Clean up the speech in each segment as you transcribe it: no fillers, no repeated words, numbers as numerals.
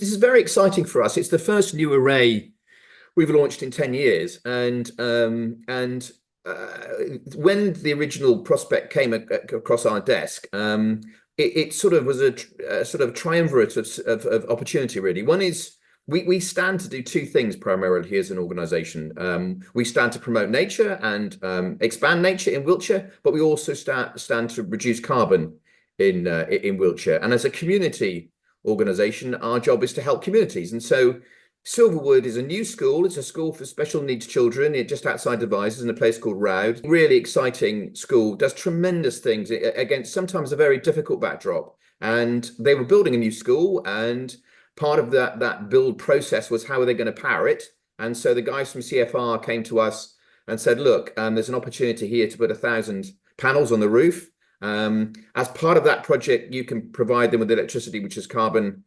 is very exciting for us. It's the first new array we've launched in 10 years. When the original prospect came across our desk, it sort of was a sort of triumvirate of opportunity, really. One is we stand to do two things primarily here as an organisation. We stand to promote nature and expand nature in Wiltshire, but we also stand to reduce carbon in Wiltshire. And as a community organisation, our job is to help communities. And so Silverwood is a new school. It's a school for special needs children just outside Devizes in a place called Roud. Really exciting school, does tremendous things against sometimes a very difficult backdrop. And they were building a new school, and part of that build process was how are they going to power it. And so the guys from CFR came to us and said, look, there's an opportunity here to put 1,000 panels on the roof. As part of that project, you can provide them with electricity, which is carbon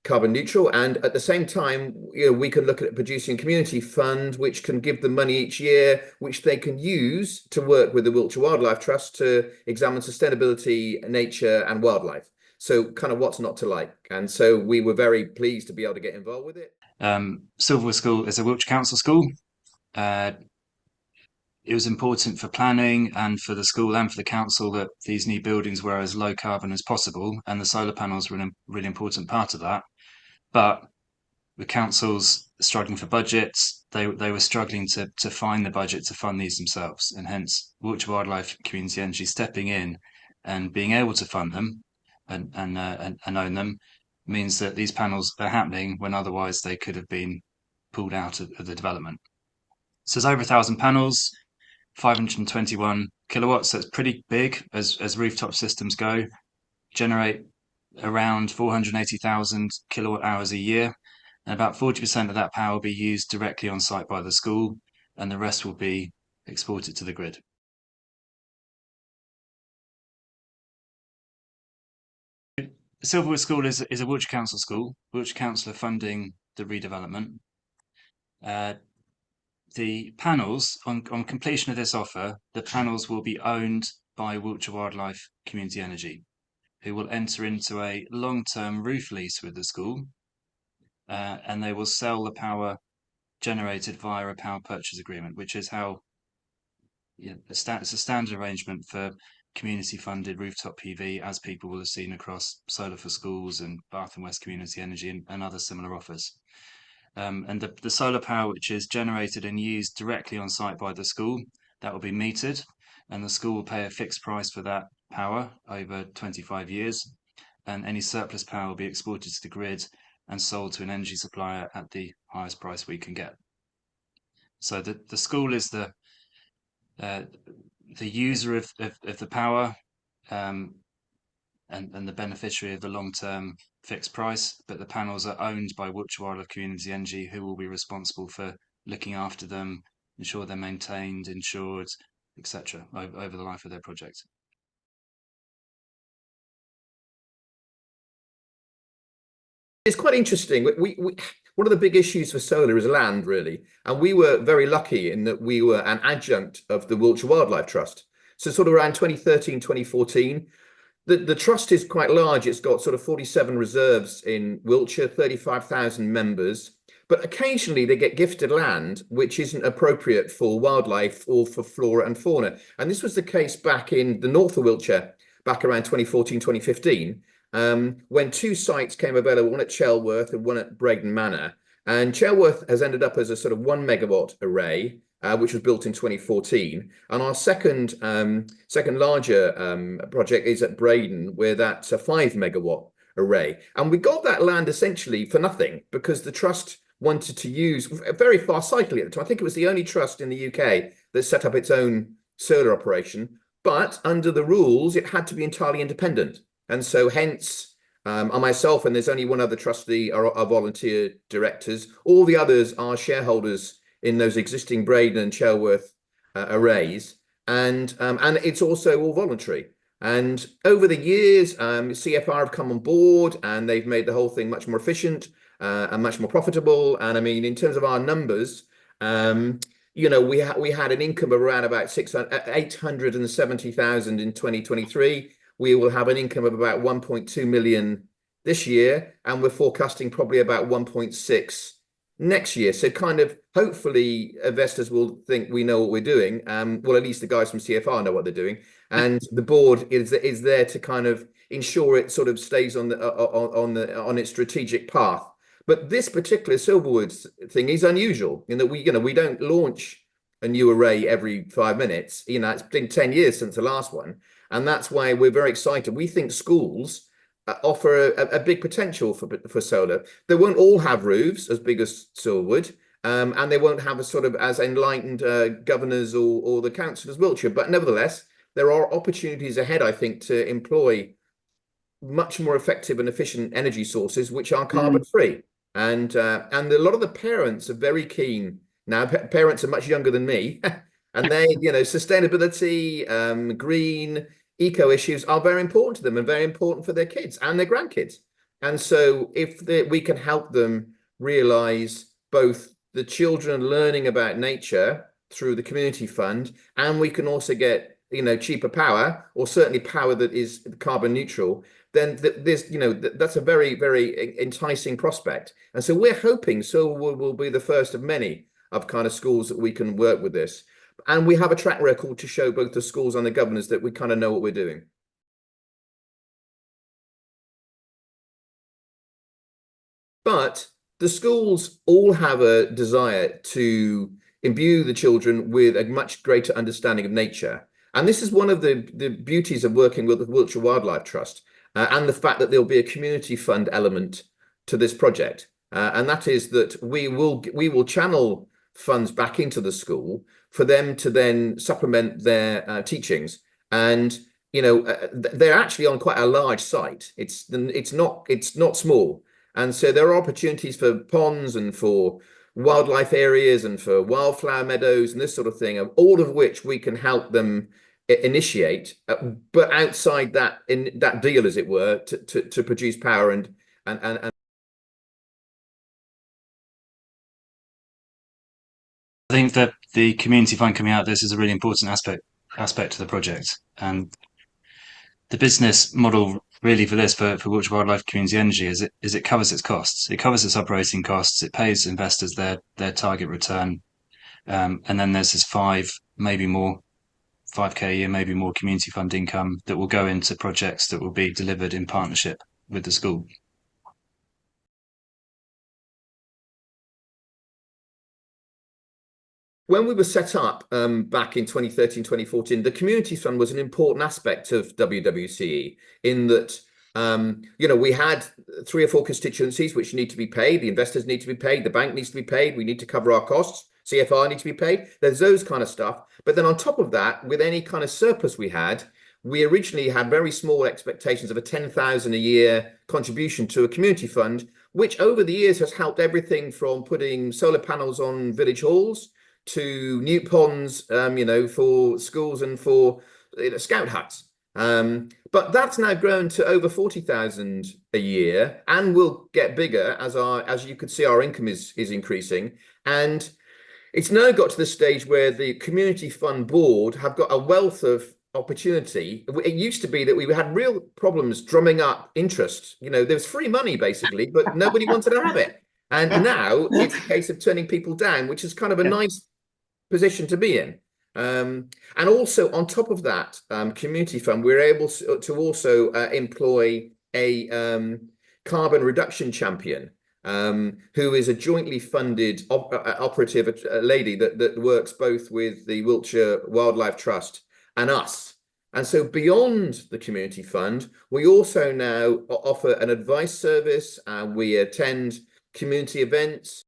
neutral, and at the same time, we can look at producing a community fund which can give them money each year, which they can use to work with the Wiltshire Wildlife Trust to examine sustainability, nature and wildlife. So kind of what's not to like. And so we were very pleased to be able to get involved with it. Silverwood School is a Wiltshire Council school. It was important for planning and for the school and for the council that these new buildings were as low carbon as possible, and the solar panels were a really important part of that. But with councils struggling for budgets, they were struggling to find the budget to fund these themselves, and hence Wiltshire Wildlife Community Energy stepping in and being able to fund them and own them means that these panels are happening when otherwise they could have been pulled out of the development. So there's over 1,000 panels, 521 kilowatts. So it's pretty big as rooftop systems go. Generate around 480,000 kilowatt hours a year, and about 40% of that power will be used directly on site by the school, and the rest will be exported to the grid. Silverwood School is a Wiltshire Council school. Wiltshire Council are funding the redevelopment. The panels, on completion of this offer, the panels will be owned by Wiltshire Wildlife Community Energy, who will enter into a long-term roof lease with the school, and they will sell the power generated via a power purchase agreement, which is how it's a standard arrangement for community-funded rooftop PV, as people will have seen across Solar for Schools and Bath and West Community Energy and other similar offers. And the solar power, which is generated and used directly on site by the school, that will be metered, and the school will pay a fixed price for that power over 25 years. And any surplus power will be exported to the grid and sold to an energy supplier at the highest price we can get. So the school is the user of the power, and the beneficiary of the long-term fixed price, but the panels are owned by Wiltshire Wildlife Community Energy, who will be responsible for looking after them, ensure they're maintained, insured, etc., over the life of their project. It's quite interesting. One of the big issues for solar is land, really. And we were very lucky in that we were an adjunct of the Wiltshire Wildlife Trust. So sort of around 2013, 2014, the trust is quite large. It's got sort of 47 reserves in Wiltshire, 35,000 members. But occasionally they get gifted land which isn't appropriate for wildlife or for flora and fauna. And this was the case back in the north of Wiltshire, back around 2014, 2015. When two sites came available, one at Chelworth and one at Breydon Manor. And Chelworth has ended up as a sort of 1 megawatt array, which was built in 2014. And our second larger project is at Breydon, where that's a 5 megawatt array. And we got that land essentially for nothing because the trust wanted to use, very far-sightedly at the time, I think it was the only trust in the UK that set up its own solar operation. But under the rules, it had to be entirely independent. And so hence, myself and there's only one other trustee are volunteer directors. All the others are shareholders in those existing Breydon and Chelworth arrays. And it's also all voluntary. And over the years, CFR have come on board and they've made the whole thing much more efficient and much more profitable. And I mean, in terms of our numbers, we had an income of around about 870,000 in 2023. We will have an income of about 1.2 million this year, and we're forecasting probably about 1.6 next year. So kind of hopefully investors will think we know what we're doing. Well, at least the guys from CFR know what they're doing, and the board is there to kind of ensure it sort of stays on on its strategic path. But this particular Silverwood thing is unusual in that we don't launch a new array every 5 minutes. It's been 10 years since the last one, and that's why we're very excited. We think schools offer a big potential for solar. They won't all have roofs as big as Silverwood, and they won't have a sort of as enlightened governors or the council as Wiltshire. But nevertheless, there are opportunities ahead, I think, to employ much more effective and efficient energy sources which are carbon free. And a lot of the parents are very keen now. Parents are much younger than me, and they, sustainability, green, eco issues are very important to them and very important for their kids and their grandkids. And so if we can help them realize both the children learning about nature through the community fund, and we can also get cheaper power, or certainly power that is carbon neutral, then that's a very, very enticing prospect. And so we're hoping Silverwood will be the first of many of kind of schools that we can work with this. And we have a track record to show both the schools and the governors that we kind of know what we're doing. But the schools all have a desire to imbue the children with a much greater understanding of nature. And this is one of the beauties of working with the Wiltshire Wildlife Trust, and the fact that there'll be a community fund element to this project. And that is that we will channel funds back into the school for them to then supplement their teachings. And they're actually on quite a large site. It's not small. And so there are opportunities for ponds and for wildlife areas and for wildflower meadows and this sort of thing, all of which we can help them initiate, but outside that deal, as it were, to produce power and I think that the community fund coming out of this is a really important aspect to the project. And the business model really for this, for Wiltshire Wildlife Community Energy, is it covers its costs. It covers its operating costs. It pays investors their target return. And then there's this 5K a year, maybe more community fund income that will go into projects that will be delivered in partnership with the school. When we were set up back in 2013, 2014, the community fund was an important aspect of WWCE in that, we had 3 or 4 constituencies which need to be paid. The investors need to be paid. The bank needs to be paid. We need to cover our costs. CFR needs to be paid. There's those kind of stuff. But then on top of that, with any kind of surplus we originally had very small expectations of a 10,000 a year contribution to a community fund, which over the years has helped everything from putting solar panels on village halls to new ponds, for schools and for scout huts. But that's now grown to over 40,000 a year, and will get bigger as you could see, our income is increasing. And it's now got to the stage where the community fund board have got a wealth of opportunity. It used to be that we had real problems drumming up interest. There was free money basically, but nobody wanted to have it. And now it's a case of turning people down, which is kind of a nice position to be in. And also on top of that community fund, we're able to also employ a carbon reduction champion, who is a jointly funded operative, a lady that works both with the Wiltshire Wildlife Trust and us. And so beyond the community fund, we also now offer an advice service, and we attend community events.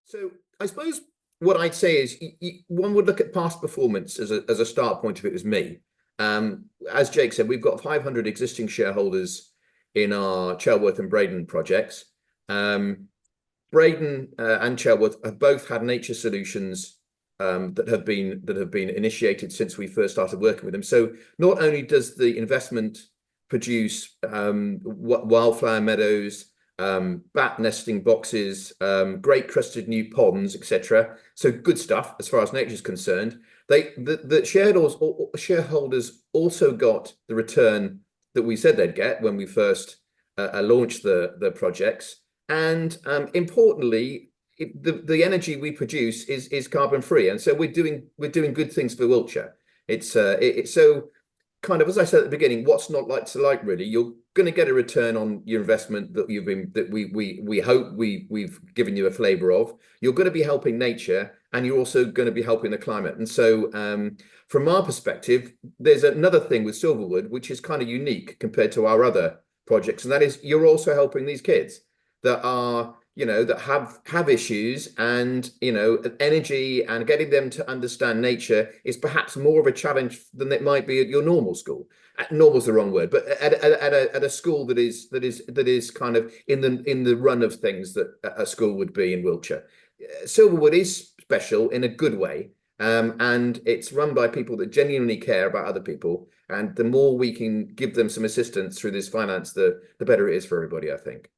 So I suppose what I'd say is one would look at past performance as a start point if it was me. As Jake said, we've got 500 existing shareholders in our Chelworth and Breydon projects. Breydon and Chelworth have both had nature solutions that have been initiated since we first started working with them. So not only does the investment produce wildflower meadows bat nesting boxes, great crusted new ponds, etc. So good stuff as far as nature's concerned. The shareholders also got the return that we said they'd get when we first launched the projects, and importantly, the energy we produce is carbon free, and so we're doing good things for Wiltshire. It's so kind of, as I said at the beginning, what's not like to like, really. You're going to get a return on your investment that we hope we've given you a flavour of. You're going to be helping nature, and you're also going to be helping the climate. And so, from our perspective, there's another thing with Silverwood which is kind of unique compared to our other projects, and that is you're also helping these kids that are, that have issues, and energy, and getting them to understand nature is perhaps more of a challenge than it might be at your normal school. Normal's the wrong word, but at a school that is kind of in the run of things that a school would be in Wiltshire. Silverwood is special in a good way, and it's run by people that genuinely care about other people. And the more we can give them some assistance through this finance, the better it is for everybody, I think.